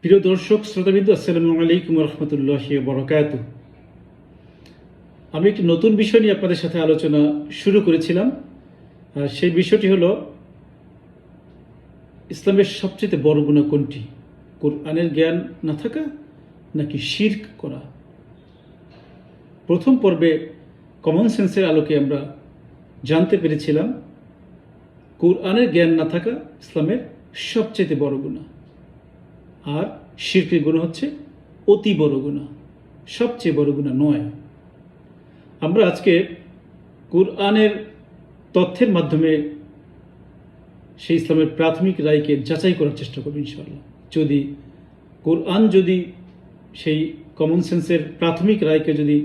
প্রিয় দর্শক শ্রোতাবৃন্দ, আসসালামু আলাইকুম রহমতুল্লাহি বরকাতুহু। আমি একটি নতুন বিষয় নিয়ে আপনাদের সাথে আলোচনা শুরু করেছিলাম। সেই বিষয়টি হলো ইসলামের সবচেয়ে বড় গুনাহ কোনটি, কোরআনের জ্ঞান না থাকা নাকি শিরক করা। প্রথম পর্বে কমন সেন্সের আলোকে আমরা জানতে পেরেছিলাম কোরআনের জ্ঞান না থাকা ইসলামের সবচেয়ে বড় গুনাহ, আর শিরকের গুনাহ হচ্ছে অতি বড় গুনাহ, সবচেয়ে বড় গুনাহ নয়। আমরা আজকে কোরআনের তথ্যের মাধ্যমে সেই ইসলামের প্রাথমিক রায়কে যাচাই করার চেষ্টা করব ইনশাআল্লাহ। যদি কোরআন যদি সেই কমন সেন্সের প্রাথমিক রায়কে যদি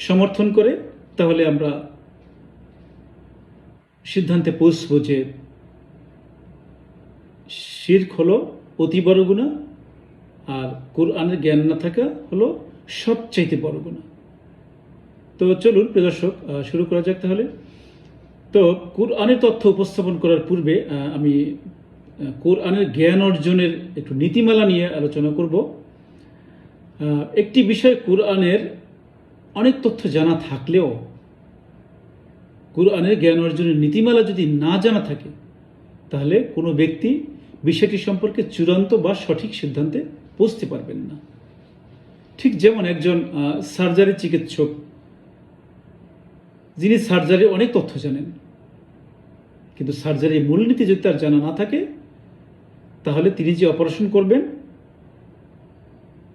সমর্থন করে, তাহলে আমরা সিদ্ধান্তে পৌঁছব যে শিরক হলো অতি বড় গুনাহ, আর কোরআনের জ্ঞান না থাকা হলো সবচাইতে বড় গুনাহ। তো চলুন প্রিয় দর্শক, শুরু করা যাক তাহলে। তো কোরআনের তথ্য উপস্থাপন করার পূর্বে আমি কোরআনের জ্ঞান অর্জনের একটু নীতিমালা নিয়ে আলোচনা করব। একটি বিষয়, কোরআনের অনেক তথ্য জানা থাকলেও কোরআনের জ্ঞান অর্জনের নীতিমালা যদি না জানা থাকে, তাহলে কোনো ব্যক্তি বিষয়টি সম্পর্কে চূড়ান্ত বা সঠিক সিদ্ধান্তে পৌঁছতে পারবেন না। ঠিক যেমন একজন সার্জারি চিকিৎসক, যিনি সার্জারির অনেক তথ্য জানেন, কিন্তু সার্জারির মূলনীতি যদি তার জানা না থাকে, তাহলে তিনি যে অপারেশন করবেন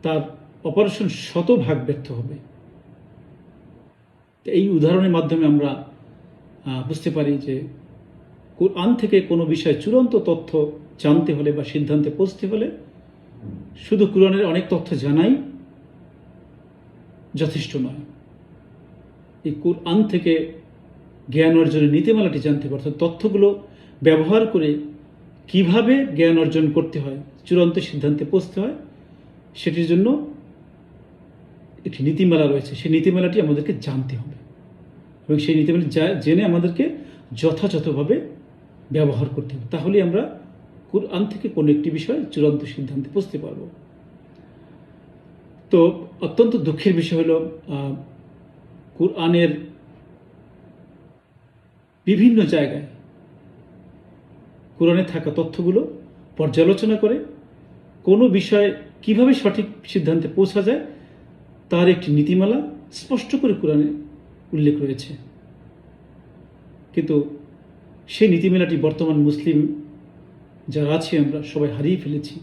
তার অপারেশন শতভাগ ব্যর্থ হবে। এই উদাহরণের মাধ্যমে আমরা বুঝতে পারি যে কোরআন থেকে কোনো বিষয়ে চূড়ান্ত তথ্য জানতে হলে বা সিদ্ধান্তে পৌঁছতে হলে শুধু কোরআনের অনেক তথ্য জানাই যথেষ্ট নয়। এই কোরআন থেকে জ্ঞান অর্জনের নীতিমালাটি জানতে হবে, অর্থাৎ তথ্যগুলো ব্যবহার করে কিভাবে জ্ঞান অর্জন করতে হয়, চূড়ান্ত সিদ্ধান্তে পৌঁছতে হয়, সেটির জন্য একটি নীতিমালা রয়েছে। সেই নীতিমালাটি আমাদেরকে জানতে হবে এবং সেই নীতিমালা জেনে আমাদেরকে যথাযথভাবে ব্যবহার করতে হবে। তাহলে আমরা কোরআন থেকে কোনো একটি বিষয় চূড়ান্ত সিদ্ধান্তে পৌঁছতে পারব। তো অত্যন্ত দুঃখের বিষয় হলো, কোরআনের বিভিন্ন জায়গায় কোরআনে থাকা তথ্যগুলো পর্যালোচনা করে কোনো বিষয়ে কিভাবে সঠিক সিদ্ধান্তে পৌঁছা যায় তার একটি নীতিমালা স্পষ্ট করে কোরআনে উল্লেখ রয়েছে, কিন্তু সেই নীতিমালাটি বর্তমান মুসলিম যারা আছি আমরা সবাই হারিয়ে ফেলেছি।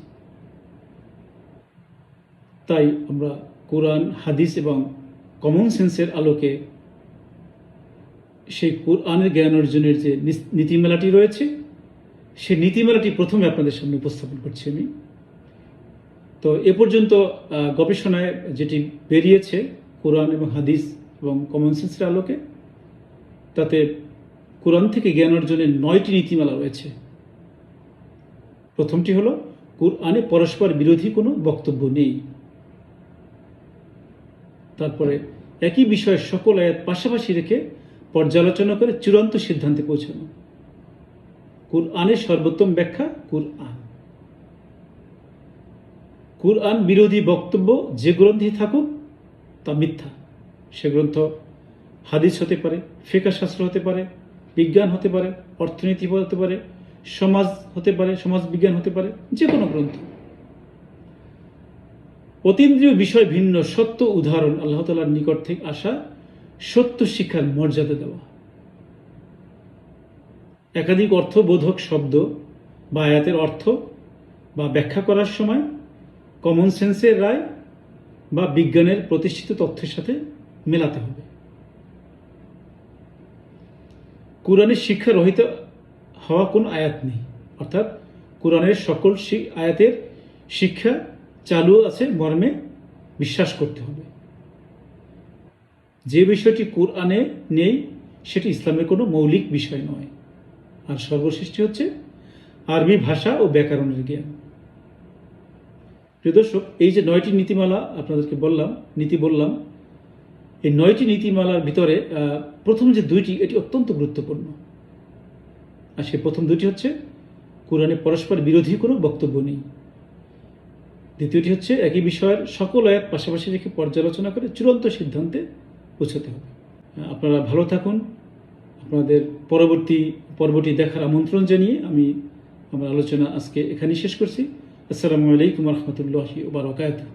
তাই আমরা কোরআন, হাদিস এবং কমন সেন্সের আলোকে সেই কোরআনের জ্ঞান অর্জনের যে নীতিমালাটি রয়েছে, সেই নীতিমালাটি প্রথমে আপনাদের সামনে উপস্থাপন করছি আমি। তো এ পর্যন্ত গবেষণায় যেটি বেরিয়েছে কোরআন এবং হাদিস এবং কমন সেন্সের আলোকে, তাতে কোরআন থেকে জ্ঞান অর্জনের 9টি নীতিমালা রয়েছে। প্রথমটি হলো, কোরআনে পরস্পর বিরোধী কোনো বক্তব্য নেই। তারপরে একই বিষয়ে সকল আয়াত পাশাপাশি রেখে পর্যালোচনা করে চূড়ান্ত সিদ্ধান্তে পৌঁছানো। কোরআনের সর্বোত্তম ব্যাখ্যা কোরআন। কোরআন বিরোধী বক্তব্য যে গ্রন্থে থাকুক তা মিথ্যা। সে গ্রন্থ হাদিস হতে পারে, ফিকহ শাস্ত্র হতে পারে, বিজ্ঞান হতে পারে, অর্থনীতি হতে পারে, সমাজ হতে পারে, সমাজ বিজ্ঞান হতে পারে, যে কোনো গ্রন্থ। অতীন্দ্রিয় বিষয় ভিন্ন সত্য উদাহরণ আল্লাহ তাআলার নিকট থেকে আসা সত্য শিক্ষার মর্যাদা দেওয়া। একাধিক অর্থবোধক শব্দ বা আয়াতের অর্থ বা ব্যাখ্যা করার সময় কমন সেন্সের রায় বা বিজ্ঞানের প্রতিষ্ঠিত তথ্যের সাথে মেলাতে হবে। কোরআনের শিক্ষা রহিত হওয়া কোনো আয়াত নেই, অর্থাৎ কোরআনের সকল আয়াতের শিক্ষা চালু আছে মর্মে বিশ্বাস করতে হবে। যে বিষয়টি কোরআনে নেই সেটি ইসলামের কোনো মৌলিক বিষয় নয়। আর সর্বশেষটি হচ্ছে আরবি ভাষা ও ব্যাকরণের জ্ঞান। প্রিয় দর্শক, এই যে 9টি নীতিমালা আপনাদেরকে বললাম, এই 9টি নীতিমালার ভিতরে প্রথম যে 2টি, এটি অত্যন্ত গুরুত্বপূর্ণ। আর সেই প্রথম 2টি হচ্ছে, কোরআনে পরস্পর বিরোধী কোনো বক্তব্য নেই। দ্বিতীয়টি হচ্ছে একই বিষয়ের সকল আয়াত পাশাপাশি রেখে পর্যালোচনা করে চূড়ান্ত সিদ্ধান্তে পৌঁছাতে হবে। আপনারা ভালো থাকুন। আপনাদের পরবর্তী পর্বটি দেখার আমন্ত্রণ জানিয়ে আমি আমার আলোচনা আজকে এখানেই শেষ করছি। আসসালামু আলাইকুম রহমতুল্লাহি ওয়া বারাকাতুহু।